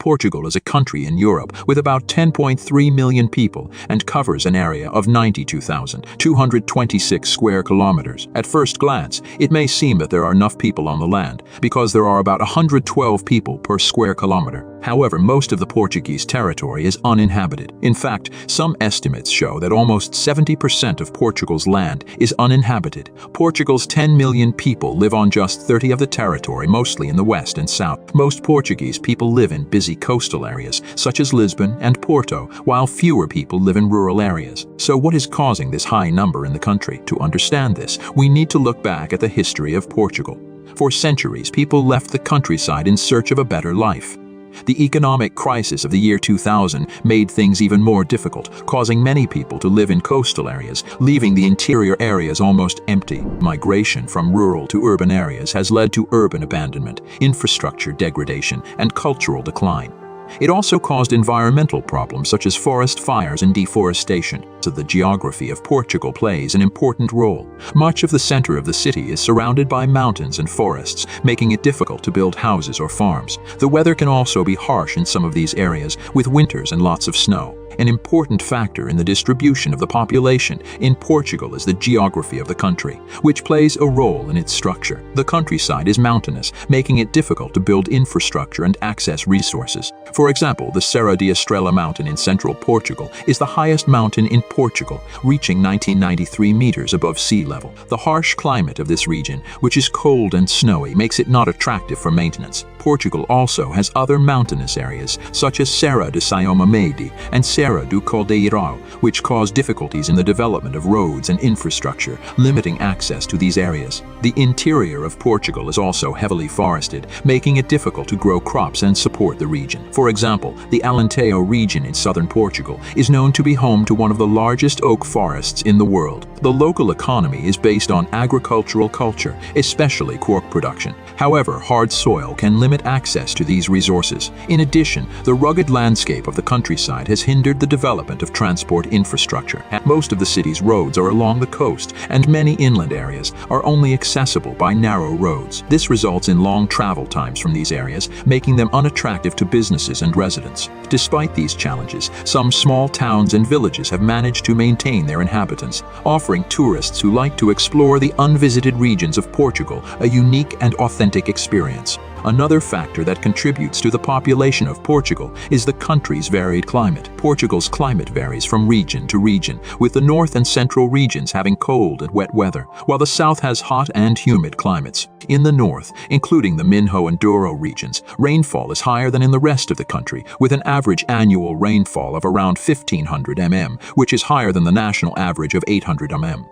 Portugal is a country in Europe with about 10.3 million people and covers an area of 92,226 square kilometers. At first glance, it may seem that there are enough people on the land because there are about 112 people per square kilometer. However, most of the Portuguese territory is uninhabited. In fact, some estimates show that almost 70% of Portugal's land is uninhabited. Portugal's 10 million people live on just 30 of the territory, mostly in the west and south. Most Portuguese people live in busy coastal areas, such as Lisbon and Porto, while fewer people live in rural areas. So what is causing this high number in the country? To understand this, we need to look back at the history of Portugal. For centuries, people left the countryside in search of a better life. The economic crisis of the year 2000 made things even more difficult, causing many people to live in coastal areas, leaving the interior areas almost empty. Migration from rural to urban areas has led to urban abandonment, infrastructure degradation, and cultural decline. It also caused environmental problems such as forest fires and deforestation. So the geography of Portugal plays an important role. Much of the center of the city is surrounded by mountains and forests, making it difficult to build houses or farms. The weather can also be harsh in some of these areas, with winters and lots of snow. An important factor in the distribution of the population in Portugal is the geography of the country, which plays a role in its structure. The countryside is mountainous, making it difficult to build infrastructure and access resources. For example, the Serra da Estrela mountain in central Portugal is the highest mountain in Portugal, reaching 1993 meters above sea level. The harsh climate of this region, which is cold and snowy, makes it not attractive for maintenance. Portugal also has other mountainous areas, such as Serra de São Mamede and Serra do Caldeirão, which cause difficulties in the development of roads and infrastructure, limiting access to these areas. The interior of Portugal is also heavily forested, making it difficult to grow crops and support the region. For example, the Alentejo region in southern Portugal is known to be home to one of the largest oak forests in the world. The local economy is based on agricultural culture, especially cork production. However, hard soil can limit access to these resources. In addition, the rugged landscape of the countryside has hindered the development of transport infrastructure. Most of the city's roads are along the coast, and many inland areas are only accessible by narrow roads. This results in long travel times from these areas, making them unattractive to businesses and residents. Despite these challenges, some small towns and villages have managed to maintain their inhabitants, offering tourists who like to explore the unvisited regions of Portugal a unique and authentic experience. Another factor that contributes to the population of Portugal is the country's varied climate. Portugal's climate varies from region to region, with the north and central regions having cold and wet weather, while the south has hot and humid climates. In the north, including the Minho and Douro regions, rainfall is higher than in the rest of the country, with an average annual rainfall of around 1,500 mm, which is higher than the national average of 800 mm.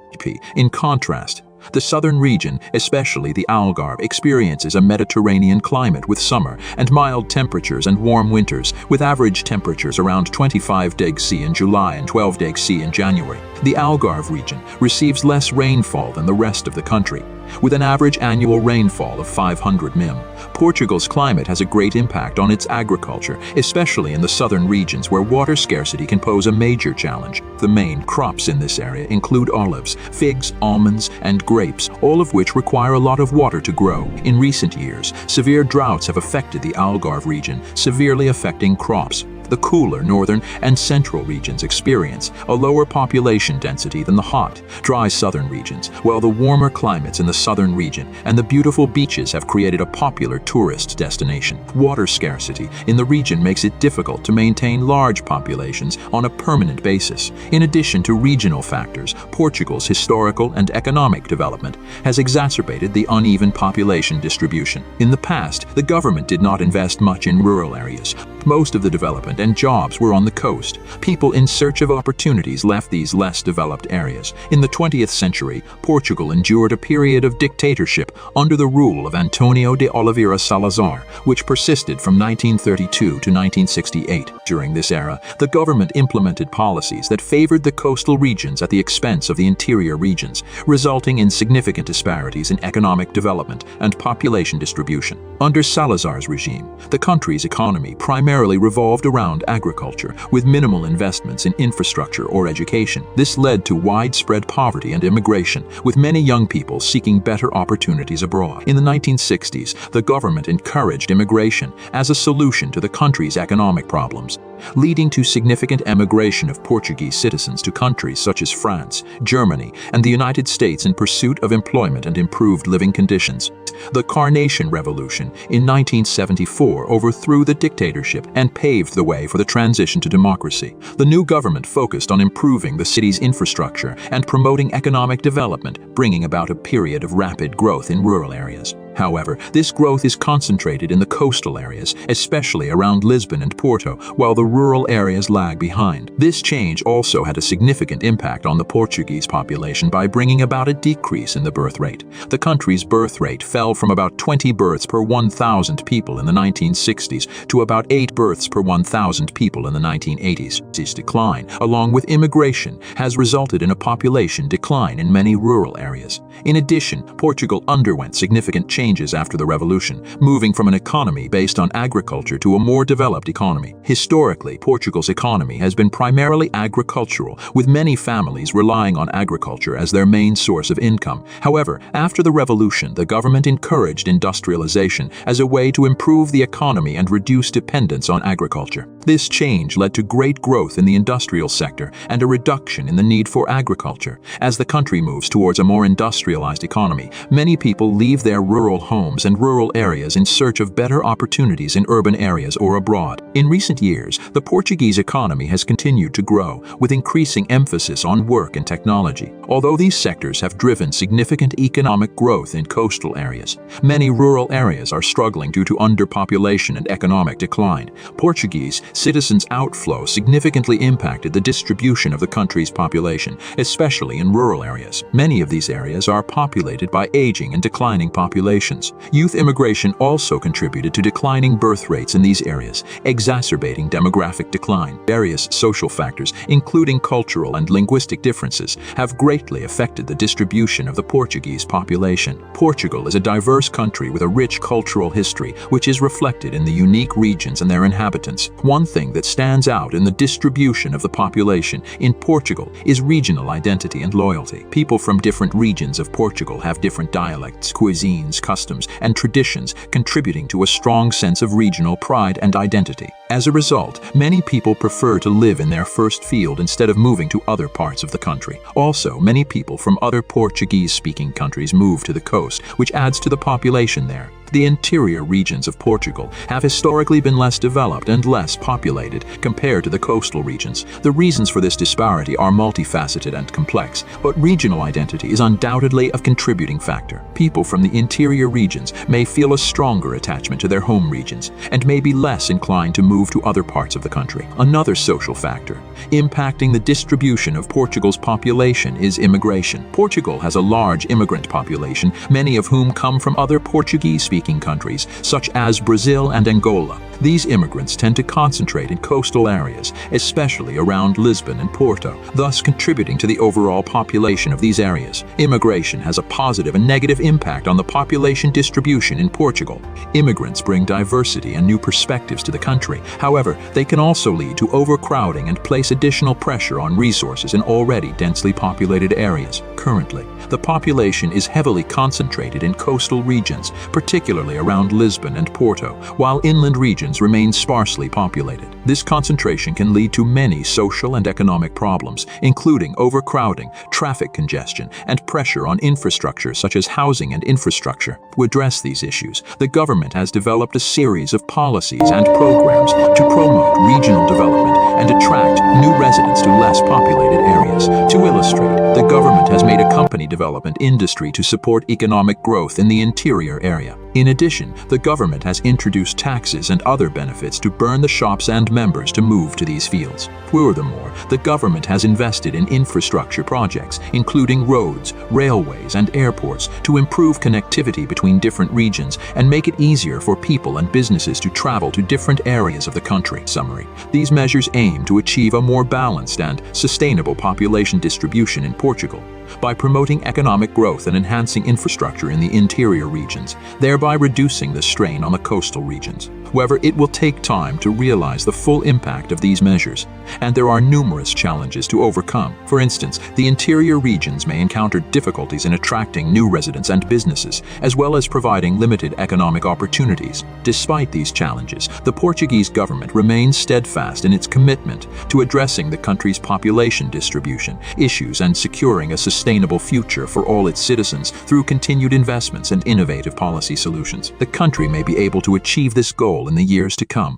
In contrast, the southern region, especially the Algarve, experiences a Mediterranean climate with summer and mild temperatures and warm winters, with average temperatures around 25 degrees C in July and 12 degrees C in January. The Algarve region receives less rainfall than the rest of the country, with an average annual rainfall of 500 mm. Portugal's climate has a great impact on its agriculture, especially in the southern regions where water scarcity can pose a major challenge. The main crops in this area include olives, figs, almonds, and grapes, all of which require a lot of water to grow. In recent years, severe droughts have affected the Algarve region, severely affecting crops. The cooler northern and central regions experience a lower population density than the hot, dry southern regions, while the warmer climates in the southern region and the beautiful beaches have created a popular tourist destination. Water scarcity in the region makes it difficult to maintain large populations on a permanent basis. In addition to regional factors, Portugal's historical and economic development has exacerbated the uneven population distribution. In the past, the government did not invest much in rural areas. Most of the development and jobs were on the coast. People in search of opportunities left these less developed areas. In the 20th century, Portugal endured a period of dictatorship under the rule of Antonio de Oliveira Salazar, which persisted from 1932 to 1968. During this era, the government implemented policies that favored the coastal regions at the expense of the interior regions, resulting in significant disparities in economic development and population distribution. Under Salazar's regime, the country's economy primarily primarily revolved around agriculture, with minimal investments in infrastructure or education. This led to widespread poverty and immigration, with many young people seeking better opportunities abroad. In the 1960s, the government encouraged immigration as a solution to the country's economic problems, leading to significant emigration of Portuguese citizens to countries such as France, Germany, and the United States in pursuit of employment and improved living conditions. The Carnation Revolution in 1974 overthrew the dictatorship and paved the way for the transition to democracy. The new government focused on improving the city's infrastructure and promoting economic development, bringing about a period of rapid growth in rural areas. However, this growth is concentrated in the coastal areas, especially around Lisbon and Porto, while the rural areas lag behind. This change also had a significant impact on the Portuguese population by bringing about a decrease in the birth rate. The country's birth rate fell from about 20 births per 1,000 people in the 1960s to about 8 births per 1,000 people in the 1980s. This decline, along with immigration, has resulted in a population decline in many rural areas. In addition, Portugal underwent significant changes after the revolution, moving from an economy based on agriculture to a more developed economy. Historically, Portugal's economy has been primarily agricultural, with many families relying on agriculture as their main source of income. However, after the revolution, the government encouraged industrialization as a way to improve the economy and reduce dependence on agriculture. This change led to great growth in the industrial sector and a reduction in the need for agriculture. As the country moves towards a more industrialized economy, many people leave their rural homes and rural areas in search of better opportunities in urban areas or abroad. In recent years, the Portuguese economy has continued to grow, with increasing emphasis on work and technology. Although these sectors have driven significant economic growth in coastal areas, many rural areas are struggling due to underpopulation and economic decline. Portuguese citizens' outflow significantly impacted the distribution of the country's population, especially in rural areas. Many of these areas are populated by aging and declining populations. Youth immigration also contributed to declining birth rates in these areas, exacerbating demographic decline. Various social factors, including cultural and linguistic differences, have greatly affected the distribution of the Portuguese population. Portugal is a diverse country with a rich cultural history, which is reflected in the unique regions and their inhabitants. One thing that stands out in the distribution of the population in Portugal is regional identity and loyalty. People from different regions of Portugal have different dialects, cuisines, customs, and traditions, contributing to a strong sense of regional pride and identity. As a result, many people prefer to live in their first field instead of moving to other parts of the country. Also, many people from other Portuguese-speaking countries move to the coast, which adds to the population there. The interior regions of Portugal have historically been less developed and less populated compared to the coastal regions. The reasons for this disparity are multifaceted and complex, but regional identity is undoubtedly a contributing factor. People from the interior regions may feel a stronger attachment to their home regions and may be less inclined to move to other parts of the country. Another social factor impacting the distribution of Portugal's population is immigration. Portugal has a large immigrant population, many of whom come from other Portuguese-speaking countries, such as Brazil and Angola. These immigrants tend to concentrate in coastal areas, especially around Lisbon and Porto, thus contributing to the overall population of these areas. Immigration has a positive and negative impact on the population distribution in Portugal. Immigrants bring diversity and new perspectives to the country. However, they can also lead to overcrowding and place additional pressure on resources in already densely populated areas. Currently, the population is heavily concentrated in coastal regions, particularly around Lisbon and Porto, while inland regions remain sparsely populated. This concentration can lead to many social and economic problems, including overcrowding, traffic congestion, and pressure on infrastructure such as housing and infrastructure. To address these issues, the government has developed a series of policies and programs to promote regional development and attract new residents to less populated areas. To illustrate, the government has made a company development industry to support economic growth in the interior area. In addition, the government has introduced taxes and other benefits to burn the shops and members to move to these fields. Furthermore, the government has invested in infrastructure projects, including roads, railways, and airports, to improve connectivity between different regions and make it easier for people and businesses to travel to different areas of the country. Summary: these measures aim to achieve a more balanced and sustainable population distribution in Portugal by promoting economic growth and enhancing infrastructure in the interior regions, thereby reducing the strain on the coastal regions. However, it will take time to realize the full impact of these measures, and there are numerous challenges to overcome. For instance, the interior regions may encounter difficulties in attracting new residents and businesses, as well as providing limited economic opportunities. Despite these challenges, the Portuguese government remains steadfast in its commitment to addressing the country's population distribution issues and securing a sustainable future for all its citizens through continued investments and innovative policy solutions. The country may be able to achieve this goal in the years to come,